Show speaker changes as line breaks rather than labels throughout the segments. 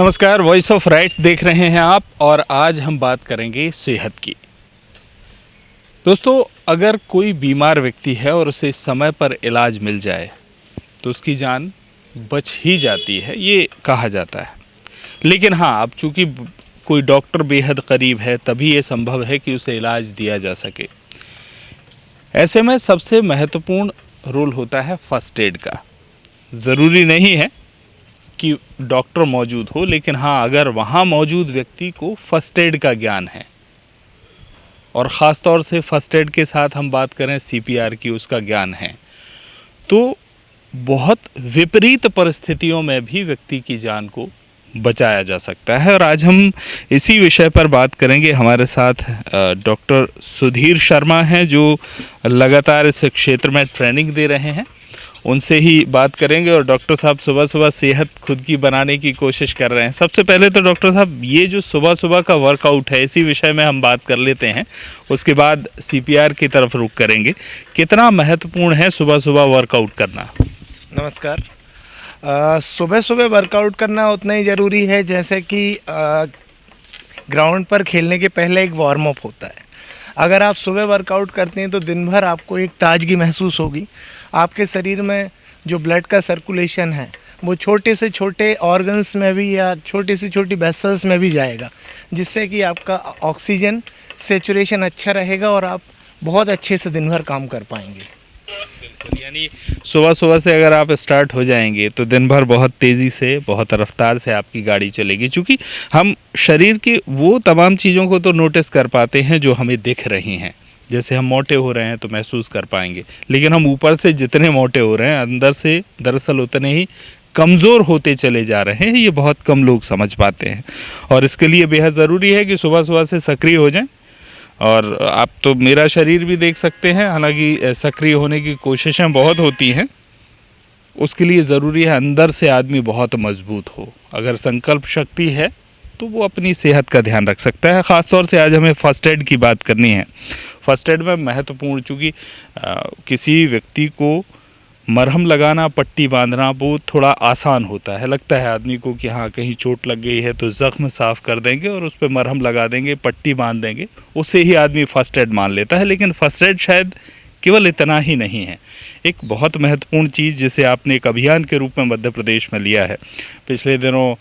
नमस्कार, voice of rights देख रहे हैं आप और आज हम बात करेंगे सेहत की। दोस्तों, अगर कोई बीमार व्यक्ति है और उसे समय पर इलाज मिल जाए तो उसकी जान बच ही जाती है, ये कहा जाता है। लेकिन हाँ, अब चूंकि कोई डॉक्टर बेहद करीब है तभी ये संभव है कि उसे इलाज दिया जा सके। ऐसे में सबसे महत्वपूर्ण रोल होता है फर्स्ट एड का। ज़रूरी नहीं है कि डॉक्टर मौजूद हो, लेकिन हाँ, अगर वहाँ मौजूद व्यक्ति को फर्स्ट एड का ज्ञान है और ख़ास तौर से फर्स्ट एड के साथ हम बात करें सीपीआर की, उसका ज्ञान है, तो बहुत विपरीत परिस्थितियों में भी व्यक्ति की जान को बचाया जा सकता है। और आज हम इसी विषय पर बात करेंगे। हमारे साथ डॉक्टर सुधीर शर्मा हैं जो लगातार इस क्षेत्र में ट्रेनिंग दे रहे हैं, उनसे ही बात करेंगे। और डॉक्टर साहब सुबह सुबह सेहत खुद की बनाने की कोशिश कर रहे हैं। सबसे पहले तो डॉक्टर साहब, ये जो सुबह सुबह का वर्कआउट है, इसी विषय में हम बात कर लेते हैं, उसके बाद सीपीआर की तरफ रुख करेंगे। कितना महत्वपूर्ण है सुबह सुबह वर्कआउट करना?
नमस्कार। सुबह सुबह वर्कआउट करना उतना ही ज़रूरी है जैसे कि ग्राउंड पर खेलने के पहले एक वार्म अप होता है। अगर आप सुबह वर्कआउट करते हैं तो दिन भर आपको एक ताजगी महसूस होगी। आपके शरीर में जो ब्लड का सर्कुलेशन है वो छोटे से छोटे ऑर्गन्स में भी या छोटी से छोटी वेसल्स में भी जाएगा, जिससे कि आपका ऑक्सीजन सेचुरेशन अच्छा रहेगा और आप बहुत अच्छे से दिन भर काम कर पाएंगे।
यानी सुबह सुबह से अगर आप स्टार्ट हो जाएंगे तो दिन भर बहुत तेज़ी से, बहुत रफ्तार से आपकी गाड़ी चलेगी। चूँकि हम शरीर की वो तमाम चीज़ों को तो नोटिस कर पाते हैं जो हमें दिख रही हैं। जैसे हम मोटे हो रहे हैं तो महसूस कर पाएंगे, लेकिन हम ऊपर से जितने मोटे हो रहे हैं अंदर से दरअसल उतने ही कमज़ोर होते चले जा रहे हैं। ये बहुत कम लोग समझ पाते हैं और इसके लिए बेहद ज़रूरी है कि सुबह सुबह से सक्रिय हो जाएं। और आप तो मेरा शरीर भी देख सकते हैं, हालांकि सक्रिय होने की कोशिशें बहुत होती हैं। उसके लिए ज़रूरी है अंदर से आदमी बहुत मजबूत हो। अगर संकल्प शक्ति है तो वो अपनी सेहत का ध्यान रख सकता है। ख़ास तौर से आज हमें फ़र्स्ट एड की बात करनी है। फ़र्स्ट एड में महत्वपूर्ण, चूँकि किसी व्यक्ति को मरहम लगाना, पट्टी बांधना वो थोड़ा आसान होता है। लगता है आदमी को कि हाँ, कहीं चोट लग गई है तो ज़ख्म साफ़ कर देंगे और उस पर मरहम लगा देंगे, पट्टी बांध देंगे, उससे ही आदमी फ़र्स्ट एड मान लेता है। लेकिन फ़र्स्ट एड शायद केवल इतना ही नहीं है। एक बहुत महत्वपूर्ण चीज़ जिसे आपने एक अभियान के रूप में मध्य प्रदेश में लिया है। पिछले दिनों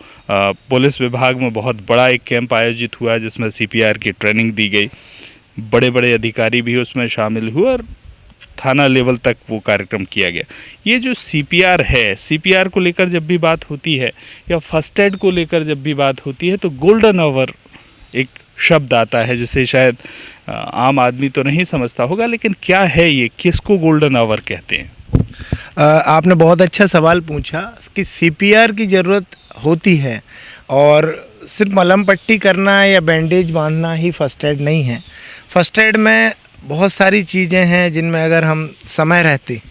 पुलिस विभाग में बहुत बड़ा एक कैंप आयोजित हुआ जिसमें सीपीआर की ट्रेनिंग दी गई। बड़े बड़े अधिकारी भी उसमें शामिल हुए और थाना लेवल तक वो कार्यक्रम किया गया। ये जो सीपीआर है, सीपीआर को लेकर जब भी बात होती है या फर्स्ट एड को लेकर जब भी बात होती है तो गोल्डन आवर एक शब्द आता है जिसे शायद आम आदमी तो नहीं समझता होगा, लेकिन क्या है ये, किसको गोल्डन आवर कहते हैं?
आपने बहुत अच्छा सवाल पूछा कि सीपीआर की ज़रूरत होती है और सिर्फ मलहम पट्टी करना या बैंडेज बांधना ही फर्स्ट एड नहीं है। फर्स्ट एड में बहुत सारी चीज़ें हैं जिनमें अगर हम समय रहते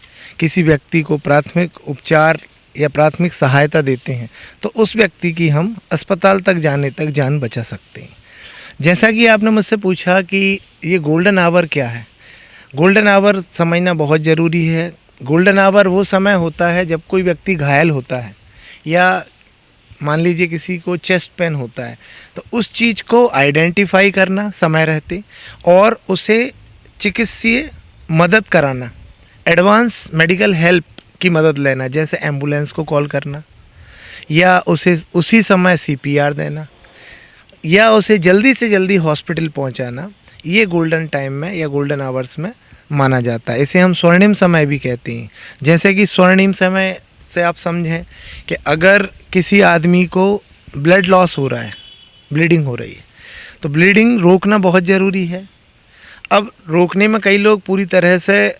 किसी व्यक्ति को प्राथमिक उपचार या प्राथमिक सहायता देते हैं तो उस व्यक्ति की हम अस्पताल तक जाने तक जान बचा सकते हैं। जैसा कि आपने मुझसे पूछा कि ये गोल्डन आवर क्या है, गोल्डन आवर समझना बहुत ज़रूरी है। गोल्डन आवर वो समय होता है जब कोई व्यक्ति घायल होता है या मान लीजिए किसी को चेस्ट पेन होता है तो उस चीज़ को आइडेंटिफाई करना समय रहते और उसे चिकित्सीय मदद कराना, एडवांस मेडिकल हेल्प की मदद लेना, जैसे एम्बुलेंस को कॉल करना या उसे उसी समय सीपीआर देना या उसे जल्दी से जल्दी हॉस्पिटल पहुंचाना, ये गोल्डन टाइम में या गोल्डन आवर्स में माना जाता है। इसे हम स्वर्णिम समय भी कहते हैं। जैसे कि स्वर्णिम समय से आप समझें कि अगर किसी आदमी को ब्लड लॉस हो रहा है, ब्लीडिंग हो रही है, तो ब्लीडिंग रोकना बहुत ज़रूरी है। अब रोकने में कई लोग पूरी तरह से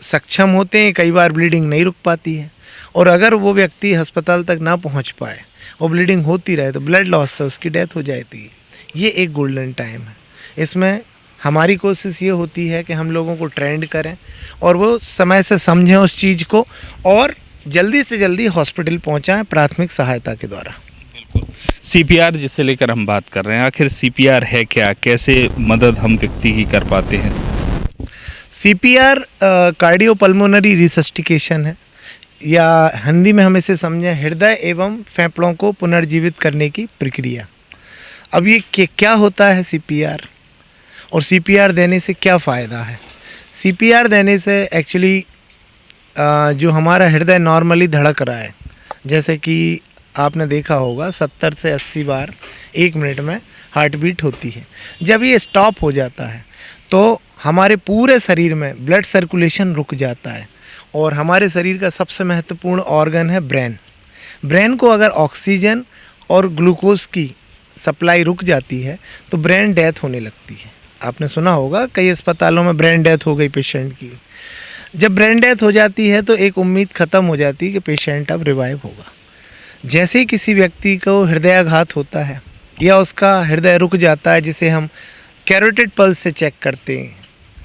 सक्षम होते हैं, कई बार ब्लीडिंग नहीं रुक पाती है और अगर वो व्यक्ति अस्पताल तक ना पहुंच पाए और ब्लीडिंग होती रहे तो ब्लड लॉस से उसकी डेथ हो जाती है। ये एक गोल्डन टाइम है। इसमें हमारी कोशिश ये होती है कि हम लोगों को ट्रेंड करें और वो समय से समझें उस चीज़ को और जल्दी से जल्दी हॉस्पिटल पहुंचाएं प्राथमिक सहायता के द्वारा।
सीपीआर जिसे लेकर हम बात कर रहे हैं, आखिर सीपीआर है क्या, कैसे मदद हम व्यक्ति की कर पाते हैं?
सीपीआर कार्डियोपल्मोनरी रिसस्टिकेशन है। या हिंदी में हम इसे समझें हृदय एवं फेफड़ों को पुनर्जीवित करने की प्रक्रिया। अब ये क्या होता है सीपीआर, और सीपीआर देने से क्या फ़ायदा है? सीपीआर देने से एक्चुअली जो हमारा हृदय नॉर्मली धड़क रहा है, जैसे कि आपने देखा होगा 70 से 80 बार 1 मिनट में हार्ट बीट होती है, जब ये स्टॉप हो जाता है तो हमारे पूरे शरीर में ब्लड सर्कुलेशन रुक जाता है। और हमारे शरीर का सबसे महत्वपूर्ण ऑर्गन है ब्रेन। ब्रेन को अगर ऑक्सीजन और ग्लूकोज की सप्लाई रुक जाती है तो ब्रेन डेथ होने लगती है। आपने सुना होगा कई अस्पतालों में ब्रेन डेथ हो गई पेशेंट की। जब ब्रेन डेथ हो जाती है तो एक उम्मीद ख़त्म हो जाती है कि पेशेंट अब रिवाइव होगा। जैसे ही किसी व्यक्ति को हृदयाघात होता है या उसका हृदय रुक जाता है, जिसे हम कैरोटिड पल्स से चेक करते हैं।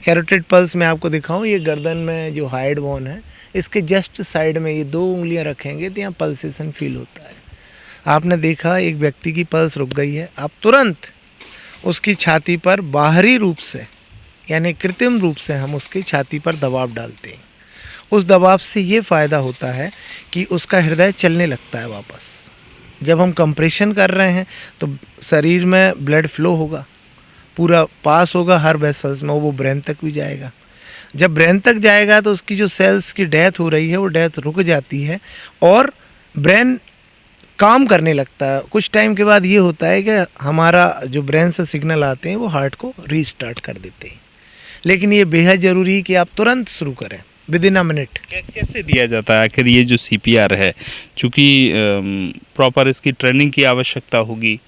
कैरोटिड पल्स में आपको दिखाऊं, ये गर्दन में जो हाइड बोन है इसके जस्ट साइड में ये 2 उंगलियां रखेंगे तो यहाँ पल्सेशन फील होता है। आपने देखा एक व्यक्ति की पल्स रुक गई है, आप तुरंत उसकी छाती पर बाहरी रूप से यानी कृत्रिम रूप से हम उसकी छाती पर दबाव डालते हैं। उस दबाव से ये फ़ायदा होता है कि उसका हृदय चलने लगता है वापस। जब हम कंप्रेशन कर रहे हैं तो शरीर में ब्लड फ्लो होगा, पूरा पास होगा हर वेसल्स में, वो ब्रेन तक भी जाएगा। जब ब्रेन तक जाएगा तो उसकी जो सेल्स की डेथ हो रही है वो डेथ रुक जाती है और ब्रेन काम करने लगता है। कुछ टाइम के बाद ये होता है कि हमारा जो ब्रेन से सिग्नल आते हैं वो हार्ट को रीस्टार्ट कर देते हैं। लेकिन ये बेहद ज़रूरी है कि आप तुरंत शुरू करें विदिन अ मिनट।
कैसे दिया जाता है आखिर ये जो सीपीआर है? चूँकि प्रॉपर इसकी ट्रेनिंग की आवश्यकता होगी,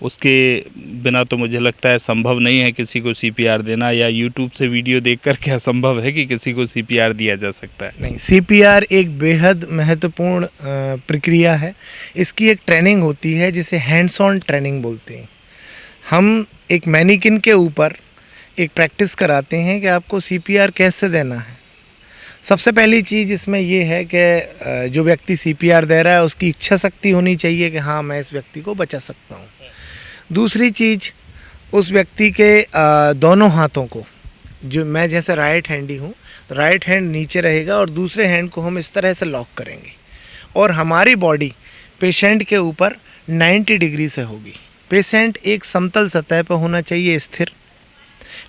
उसके बिना तो मुझे लगता है संभव नहीं है किसी को सीपीआर देना, या यूट्यूब से वीडियो देखकर क्या संभव है कि किसी को सीपीआर दिया जा सकता है?
नहीं, सीपीआर एक बेहद महत्वपूर्ण प्रक्रिया है। इसकी एक ट्रेनिंग होती है जिसे हैंड्स ऑन ट्रेनिंग बोलते हैं। हम एक मैनिकिन के ऊपर एक प्रैक्टिस कराते हैं कि आपको सीपीआर कैसे देना है। सबसे पहली चीज़ इसमें ये है कि जो व्यक्ति सीपीआर दे रहा है उसकी इच्छा शक्ति होनी चाहिए कि हाँ मैं इस व्यक्ति को बचा सकता हूँ। दूसरी चीज़, उस व्यक्ति के दोनों हाथों को, जो मैं जैसे राइट हैंडी हूँ तो राइट हैंड नीचे रहेगा और दूसरे हैंड को हम इस तरह से लॉक करेंगे और हमारी बॉडी पेशेंट के ऊपर 90 डिग्री से होगी। पेशेंट एक समतल सतह पर होना चाहिए, स्थिर।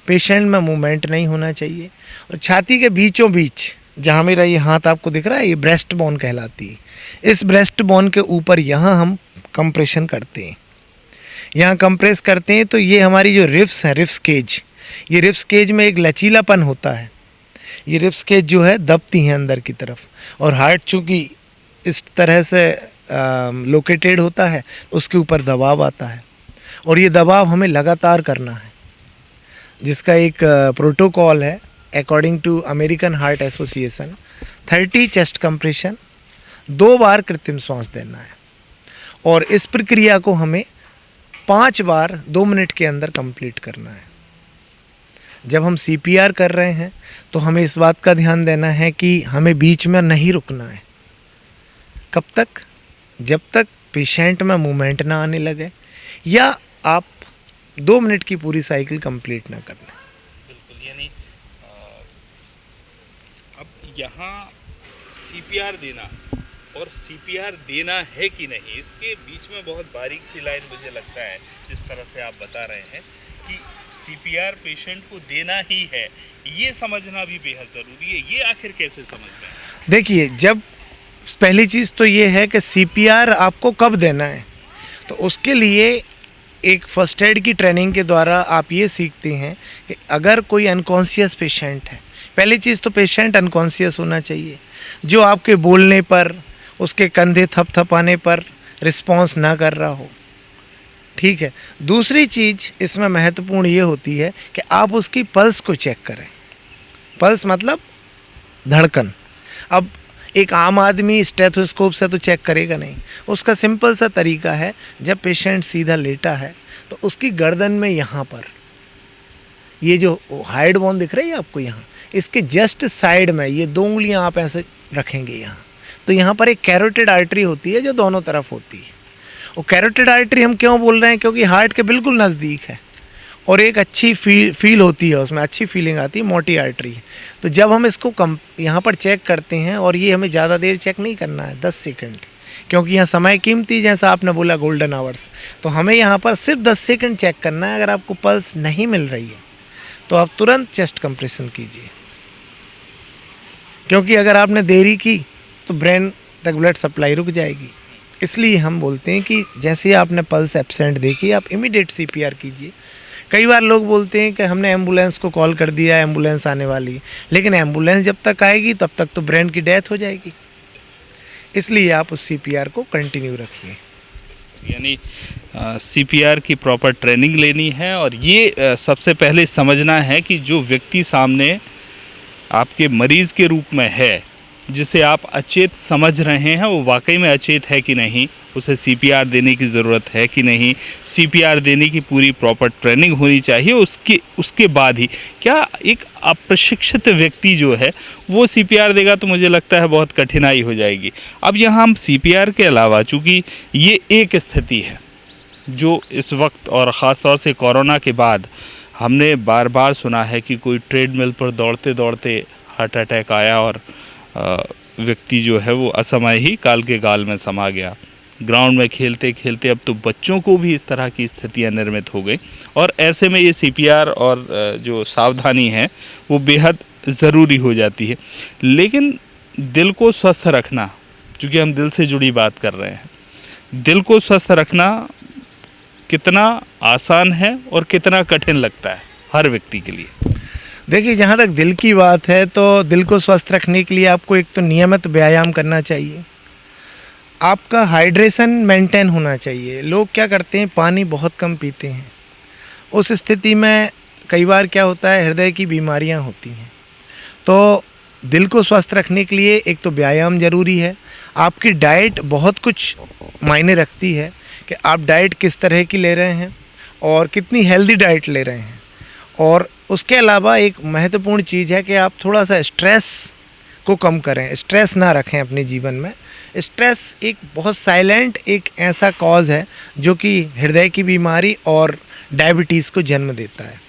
पेशेंट में मूवमेंट नहीं होना चाहिए। और छाती के बीचों बीच जहाँ मेरा ये हाथ आपको दिख रहा है, ये ब्रेस्ट बोन कहलाती है। इस ब्रेस्ट बोन के ऊपर यहाँ हम कंप्रेशन करते हैं, यहाँ कंप्रेस करते हैं तो ये हमारी जो रिब्स है, रिब्स केज, ये रिब्स केज में एक लचीलापन होता है। ये रिब्स केज जो है दबती हैं अंदर की तरफ, और हार्ट चूँकि इस तरह से लोकेटेड होता है उसके ऊपर दबाव आता है और ये दबाव हमें लगातार करना है, जिसका एक प्रोटोकॉल है according to American Heart Association. 30 chest compression, 2 बार कृत्रिम सांस देना है और इस प्रक्रिया को हमें 5 बार 2 मिनट के अंदर कंप्लीट करना है। जब हम सीपीआर कर रहे हैं तो हमें इस बात का ध्यान देना है कि हमें बीच में नहीं रुकना है। कब तक? जब तक पेशेंट में मूवमेंट ना आने लगे या आप 2 मिनट की पूरी साइकिल कंप्लीट ना कर लें।
बिल्कुल, यानी अब यहाँ सीपीआर देना और सीपीआर देना है कि नहीं, इसके बीच में बहुत बारीक सी लाइन मुझे लगता है, जिस तरह से आप बता रहे हैं कि सीपीआर पेशेंट को देना ही है, ये समझना भी बेहद ज़रूरी है। ये आखिर कैसे समझना है?
देखिए, जब पहली चीज़ तो ये है कि सीपीआर आपको कब देना है, तो उसके लिए एक फर्स्ट एड की ट्रेनिंग के द्वारा आप ये सीखते हैं कि अगर कोई अनकॉन्शियस पेशेंट है, पहली चीज़ तो पेशेंट अनकॉन्शियस होना चाहिए, जो आपके बोलने पर, उसके कंधे थपथपाने पर रिस्पॉन्स ना कर रहा हो, ठीक है। दूसरी चीज़ इसमें महत्वपूर्ण ये होती है कि आप उसकी पल्स को चेक करें। पल्स मतलब धड़कन। अब एक आम आदमी स्टेथोस्कोप से तो चेक करेगा नहीं, उसका सिंपल सा तरीका है, जब पेशेंट सीधा लेटा है तो उसकी गर्दन में यहाँ पर ये जो हाइड बोन दिख रही है आपको, यहाँ इसके जस्ट साइड में ये 2 उंगलियाँ आप ऐसे रखेंगे यहाँ, तो यहाँ पर एक कैरोटिड आर्टरी होती है जो दोनों तरफ होती है। और कैरोटिड आर्टरी हम क्यों बोल रहे हैं? क्योंकि हार्ट के बिल्कुल नज़दीक है और एक अच्छी फील होती है, उसमें अच्छी फीलिंग आती है, मोटी आर्टरी है। तो जब हम इसको यहाँ पर चेक करते हैं, और ये हमें ज़्यादा देर चेक नहीं करना है, 10 सेकंड, क्योंकि यहाँ समय कीमती, जैसा आपने बोला गोल्डन आवर्स, तो हमें यहाँ पर सिर्फ 10 सेकंड चेक करना है। अगर आपको पल्स नहीं मिल रही है तो आप तुरंत चेस्ट कंप्रेशन कीजिए, क्योंकि अगर आपने देरी की तो ब्रेन तक ब्लड सप्लाई रुक जाएगी। इसलिए हम बोलते हैं कि जैसे ही आपने पल्स एब्सेंट देखी, आप इमीडिएट CPR कीजिए। कई बार लोग बोलते हैं कि हमने एम्बुलेंस को कॉल कर दिया, एम्बुलेंस आने वाली है, लेकिन एम्बुलेंस जब तक आएगी तब तक तो ब्रेन की डेथ हो जाएगी। इसलिए आप उस CPR को कंटिन्यू रखिए।
यानी CPR की प्रॉपर ट्रेनिंग लेनी है, और ये सबसे पहले समझना है कि जो व्यक्ति सामने आपके मरीज़ के रूप में है, जिसे आप अचेत समझ रहे हैं, वो वाकई में अचेत है कि नहीं, उसे CPR देने की ज़रूरत है कि नहीं, CPR देने की पूरी प्रॉपर ट्रेनिंग होनी चाहिए। उसके बाद ही क्या एक अप्रशिक्षित व्यक्ति जो है वो CPR देगा, तो मुझे लगता है बहुत कठिनाई हो जाएगी। अब यहाँ हम CPR के अलावा, चूँकि ये एक स्थिति है जो इस वक्त और ख़ास तौर से कोरोना के बाद हमने बार बार सुना है कि कोई ट्रेडमिल पर दौड़ते दौड़ते हार्ट अटैक आया और व्यक्ति जो है वो असमय ही काल के गाल में समा गया। ग्राउंड में खेलते खेलते अब तो बच्चों को भी इस तरह की स्थितियां निर्मित हो गई, और ऐसे में ये CPR और जो सावधानी है वो बेहद ज़रूरी हो जाती है। लेकिन दिल को स्वस्थ रखना, क्योंकि हम दिल से जुड़ी बात कर रहे हैं, दिल को स्वस्थ रखना कितना आसान है और कितना कठिन लगता है हर व्यक्ति के लिए?
देखिए, जहाँ तक दिल की बात है, तो दिल को स्वस्थ रखने के लिए आपको एक तो नियमित व्यायाम करना चाहिए, आपका हाइड्रेशन मेंटेन होना चाहिए। लोग क्या करते हैं, पानी बहुत कम पीते हैं। उस स्थिति में कई बार क्या होता है, हृदय की बीमारियां होती हैं। तो दिल को स्वस्थ रखने के लिए एक तो व्यायाम ज़रूरी है। आपकी डाइट बहुत कुछ मायने रखती है कि आप डाइट किस तरह की ले रहे हैं और कितनी हेल्दी डाइट ले रहे हैं। और उसके अलावा एक महत्वपूर्ण चीज़ है कि आप थोड़ा सा स्ट्रेस को कम करें, स्ट्रेस ना रखें अपने जीवन में। स्ट्रेस एक बहुत साइलेंट एक ऐसा कॉज है जो कि हृदय की बीमारी और डायबिटीज़ को जन्म देता है।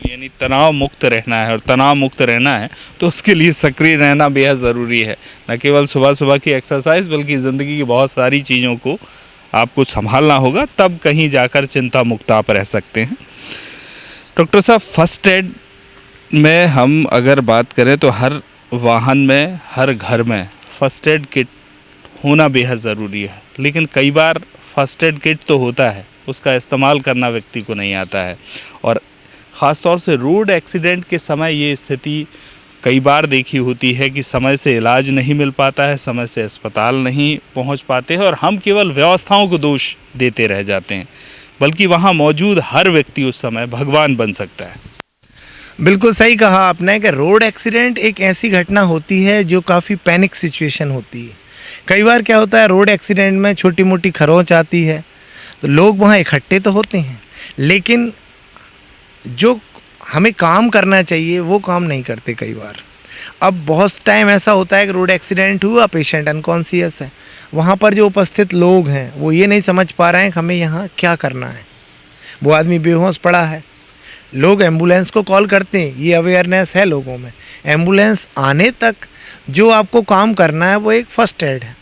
यानी तनाव मुक्त रहना है, और तनाव मुक्त रहना है तो उसके लिए सक्रिय रहना बेहद ज़रूरी है। न केवल सुबह सुबह की एक्सरसाइज, बल्कि ज़िंदगी की बहुत सारी चीज़ों को आपको संभालना होगा, तब कहीं जाकर चिंता मुक्त आप रह सकते हैं। डॉक्टर साहब, फर्स्ट एड में हम अगर बात करें तो हर वाहन में, हर घर में फर्स्ट एड किट होना बेहद ज़रूरी है। लेकिन कई बार फर्स्ट एड किट तो होता है, उसका इस्तेमाल करना व्यक्ति को नहीं आता है, और ख़ास तौर से रोड एक्सीडेंट के समय ये स्थिति कई बार देखी होती है कि समय से इलाज नहीं मिल पाता है, समय से अस्पताल नहीं पहुंच पाते हैं, और हम केवल व्यवस्थाओं को दोष देते रह जाते हैं, बल्कि वहां मौजूद हर व्यक्ति उस समय भगवान बन सकता है।
बिल्कुल सही कहा आपने कि रोड एक्सीडेंट एक ऐसी घटना होती है जो काफ़ी पैनिक सिचुएशन होती है। कई बार क्या होता है, रोड एक्सीडेंट में छोटी मोटी खरोंच आती है तो लोग वहाँ इकट्ठे तो होते हैं, लेकिन जो हमें काम करना चाहिए वो काम नहीं करते कई बार। अब बहुत टाइम ऐसा होता है कि रोड एक्सीडेंट हुआ, पेशेंट अनकॉन्शियस है, वहाँ पर जो उपस्थित लोग हैं वो ये नहीं समझ पा रहे हैं कि हमें यहाँ क्या करना है। वो आदमी बेहोश पड़ा है, लोग एम्बुलेंस को कॉल करते हैं, ये अवेयरनेस है लोगों में। एम्बुलेंस आने तक जो आपको काम करना है वो एक फ़र्स्ट एड है।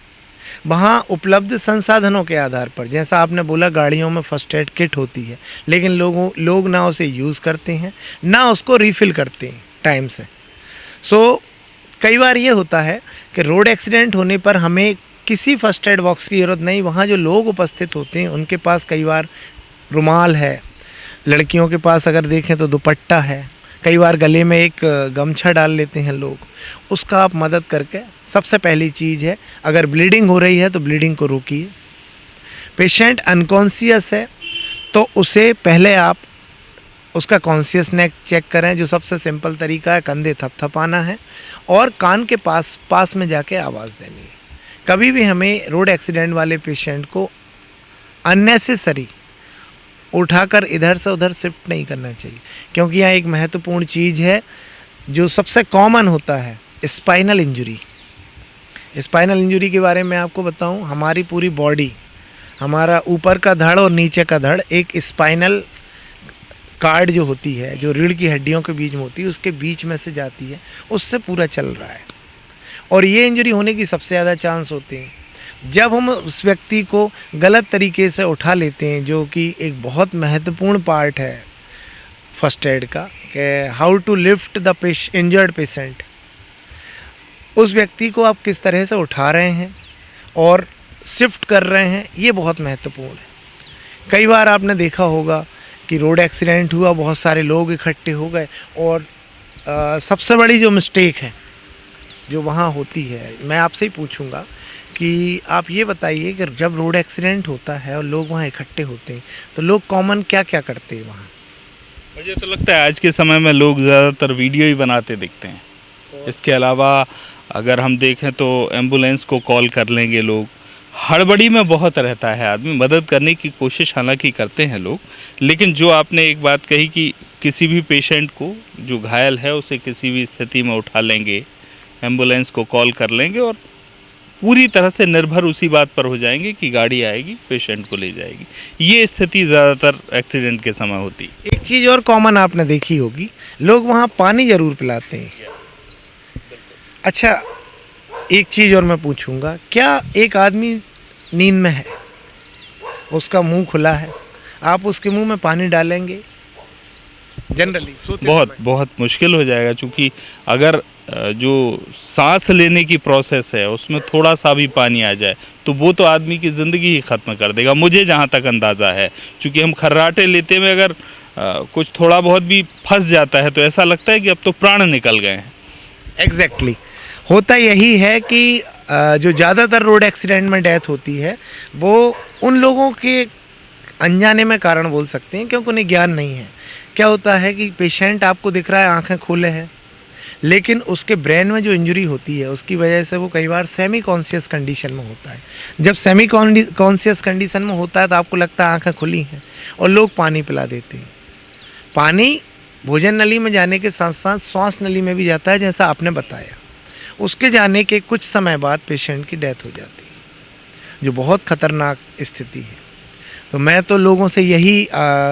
वहाँ उपलब्ध संसाधनों के आधार पर, जैसा आपने बोला गाड़ियों में फ़र्स्ट एड किट होती है, लेकिन लोग ना उसे यूज़ करते हैं, ना उसको रिफ़िल करते हैं टाइम से। सो कई बार ये होता है कि रोड एक्सीडेंट होने पर हमें किसी फ़र्स्ट एड बॉक्स की ज़रूरत नहीं। वहाँ जो लोग उपस्थित होते हैं उनके पास कई बार रुमाल है, लड़कियों के पास अगर देखें तो दुपट्टा है, कई बार गले में एक गमछा डाल लेते हैं लोग, उसका आप मदद करके, सबसे पहली चीज़ है अगर ब्लीडिंग हो रही है तो ब्लीडिंग को रोकिए। पेशेंट अनकॉन्शियस है तो उसे पहले आप उसका कॉन्शियसनेस चेक करें। जो सबसे सिंपल तरीका है, कंधे थपथपाना है और कान के पास में जाके आवाज़ देनी है। कभी भी हमें रोड एक्सीडेंट वाले पेशेंट को अननेसेसरी उठाकर इधर से उधर शिफ्ट नहीं करना चाहिए, क्योंकि यहाँ एक महत्वपूर्ण चीज़ है जो सबसे कॉमन होता है, स्पाइनल इंजरी। स्पाइनल इंजरी के बारे में आपको बताऊं, हमारी पूरी बॉडी, हमारा ऊपर का धड़ और नीचे का धड़ एक स्पाइनल कार्ड जो होती है, जो रीढ़ की हड्डियों के बीच में होती है, उसके बीच में से जाती है, उससे पूरा चल रहा है। और ये इंजरी होने की सबसे ज़्यादा चांस होते हैं जब हम उस व्यक्ति को गलत तरीके से उठा लेते हैं, जो कि एक बहुत महत्वपूर्ण पार्ट है फर्स्ट एड का, कि how to lift the injured patient. उस व्यक्ति को आप किस तरह से उठा रहे हैं और शिफ्ट कर रहे हैं, ये बहुत महत्वपूर्ण है। कई बार आपने देखा होगा कि रोड एक्सीडेंट हुआ, बहुत सारे लोग इकट्ठे हो गए, और सबसे बड़ी जो मिस्टेक है जो वहाँ होती है, मैं आपसे ही पूछूंगा कि आप ये बताइए कि जब रोड एक्सीडेंट होता है और लोग वहाँ इकट्ठे होते हैं, तो लोग कॉमन क्या क्या करते हैं वहाँ?
मुझे तो लगता है आज के समय में लोग ज़्यादातर वीडियो ही बनाते दिखते हैं। इसके अलावा अगर हम देखें तो एम्बुलेंस को कॉल कर लेंगे लोग। हड़बड़ी में बहुत रहता है आदमी, मदद करने की कोशिश हालांकि करते हैं लोग, लेकिन जो आपने एक बात कही कि किसी भी पेशेंट को जो घायल है उसे किसी भी स्थिति में उठा लेंगे, एम्बुलेंस को कॉल कर लेंगे और पूरी तरह से निर्भर उसी बात पर हो जाएंगे कि गाड़ी आएगी, पेशेंट को ले जाएगी। ये स्थिति ज़्यादातर एक्सीडेंट के समय होती है।
एक चीज़ और कॉमन आपने देखी होगी, लोग वहाँ पानी ज़रूर पिलाते हैं। अच्छा, एक चीज़ और मैं पूछूंगा, क्या एक आदमी नींद में है, उसका मुंह खुला है, आप उसके मुंह में पानी डालेंगे? जनरली
बहुत मुश्किल हो जाएगा, क्योंकि अगर जो सांस लेने की प्रोसेस है उसमें थोड़ा सा भी पानी आ जाए तो वो तो आदमी की ज़िंदगी ही ख़त्म कर देगा, मुझे जहाँ तक अंदाज़ा है। क्योंकि हम खर्राटे लेते में अगर कुछ थोड़ा बहुत भी फंस जाता है तो ऐसा लगता है कि अब तो प्राण निकल गए हैं।
एग्जैक्टली होता यही है कि जो ज़्यादातर रोड एक्सीडेंट में डेथ होती है वो उन लोगों के अनजाने में कारण बोल सकते हैं, क्योंकि उन्हें ज्ञान नहीं है। क्या होता है कि पेशेंट आपको दिख रहा है, आंखें खोले हैं, लेकिन उसके ब्रेन में जो इंजरी होती है उसकी वजह से वो कई बार सेमी कॉन्शियस कंडीशन में होता है। जब सेमी कॉन्शियस कंडीशन में होता है तो आपको लगता है आंखें खुली हैं और लोग पानी पिला देते हैं। पानी भोजन नली में जाने के साथ साथ श्वास नली में भी जाता है, जैसा आपने बताया। उसके जाने के कुछ समय बाद पेशेंट की डेथ हो जाती है, जो बहुत ख़तरनाक स्थिति है। तो मैं तो लोगों से यही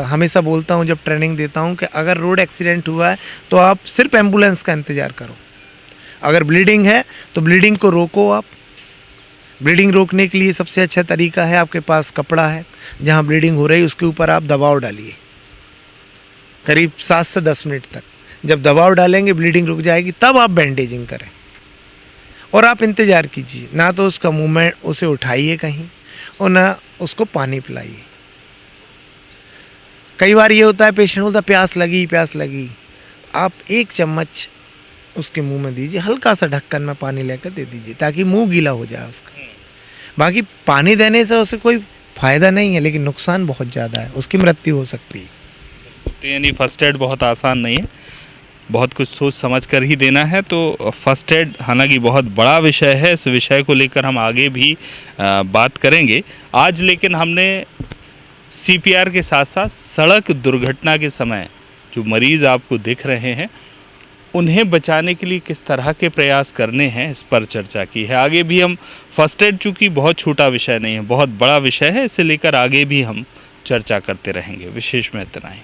हमेशा बोलता हूँ जब ट्रेनिंग देता हूँ कि अगर रोड एक्सीडेंट हुआ है तो आप सिर्फ एम्बुलेंस का इंतज़ार करो। अगर ब्लीडिंग है तो ब्लीडिंग को रोको आप। ब्लीडिंग रोकने के लिए सबसे अच्छा तरीका है, आपके पास कपड़ा है, जहाँ ब्लीडिंग हो रही है उसके ऊपर आप दबाव डालिए करीब 7 से 10 मिनट तक। जब दबाव डालेंगे ब्लीडिंग रुक जाएगी, तब आप बैंडेजिंग करें और आप इंतज़ार कीजिए। ना तो उसका मूवमेंट, उसे उठाइए कहीं, और ना उसको पानी पिलाइए। कई बार ये होता है पेशेंट बोलता प्यास लगी, आप 1 चम्मच उसके मुंह में दीजिए, हल्का सा ढक्कन में पानी लेकर दे दीजिए ताकि मुंह गीला हो जाए उसका। बाकी पानी देने से उसे कोई फ़ायदा नहीं है, लेकिन नुकसान बहुत ज़्यादा है, उसकी मृत्यु हो सकती है।
तो यानी फर्स्ट एड बहुत आसान नहीं है, बहुत कुछ सोच समझ कर ही देना है। तो फर्स्ट एड हालांकि बहुत बड़ा विषय है, इस विषय को लेकर हम आगे भी बात करेंगे आज। लेकिन हमने सीपीआर के साथ साथ सड़क दुर्घटना के समय जो मरीज़ आपको दिख रहे हैं उन्हें बचाने के लिए किस तरह के प्रयास करने हैं, इस पर चर्चा की है। आगे भी हम फर्स्ट एड, चूँकि बहुत छोटा विषय नहीं है, बहुत बड़ा विषय है, इसे लेकर आगे भी हम चर्चा करते रहेंगे। विशेष में इतना ही।